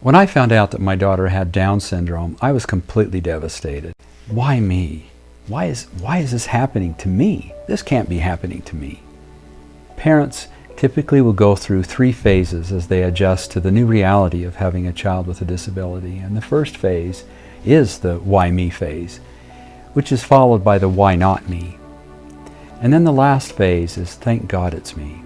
When I found out that my daughter had Down syndrome, I was completely devastated. Why me? Why is this happening to me? This can't be happening to me. Parents typically will go through 3 phases as they adjust to the new reality of having a child with a disability. And the first phase is the why me phase, which is followed by the why not me. And then the last phase is thank God it's me.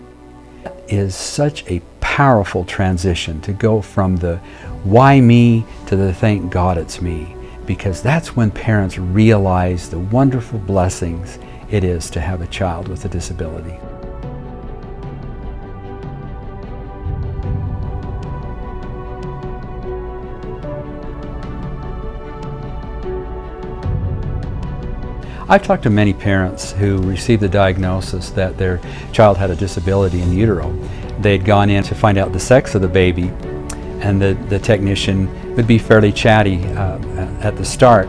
It is such a powerful transition to go from the why me to the thank God it's me, because that's when parents realize the wonderful blessings it is to have a child with a disability. I've talked to many parents who received the diagnosis that their child had a disability in utero. They'd gone in to find out the sex of the baby, and the technician would be fairly chatty at the start,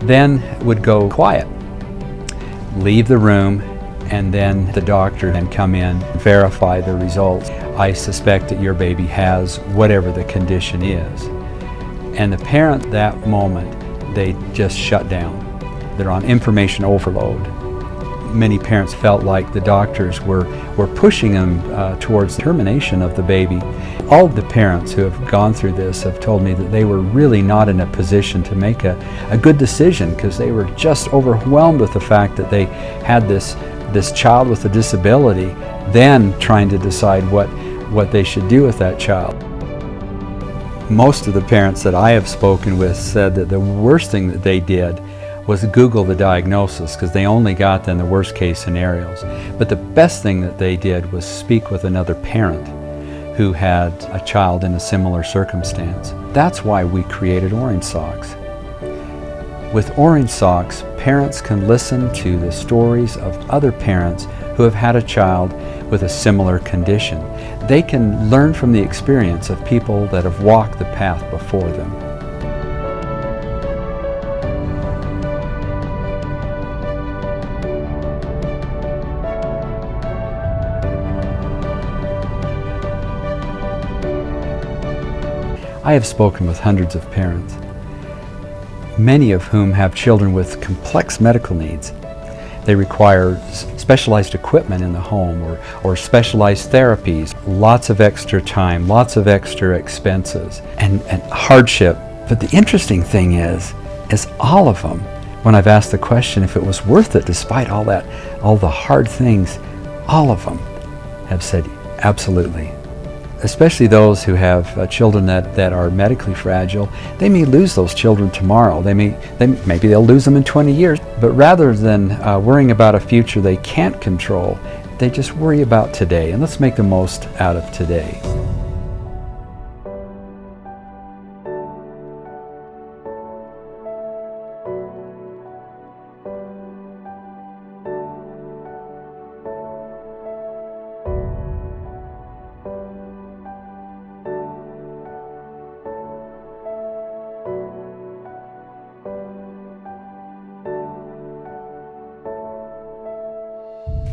then would go quiet, leave the room, and then the doctor then come in and verify the results. I suspect that your baby has whatever the condition is. And the parent, that moment, they just shut down. They're on information overload. Many parents felt like the doctors were pushing them towards termination of the baby. All the parents who have gone through this have told me that they were really not in a position to make a good decision, because they were just overwhelmed with the fact that they had this child with a disability, then trying to decide what they should do with that child. Most of the parents that I have spoken with said that the worst thing that they did was Google the diagnosis, because they only got then the worst case scenarios. But the best thing that they did was speak with another parent who had a child in a similar circumstance. That's why we created Orange Socks. With Orange Socks, parents can listen to the stories of other parents who have had a child with a similar condition. They can learn from the experience of people that have walked the path before them. I have spoken with hundreds of parents, many of whom have children with complex medical needs. They require specialized equipment in the home or specialized therapies, lots of extra time, lots of extra expenses, and hardship. But the interesting thing is all of them, when I've asked the question if it was worth it despite all the hard things, all of them have said absolutely. Especially those who have children that are medically fragile. They may lose those children tomorrow. Maybe they'll lose them in 20 years. But rather than worrying about a future they can't control, they just worry about today. And let's make the most out of today.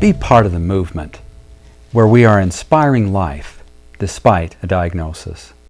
Be part of the movement where we are inspiring life despite a diagnosis.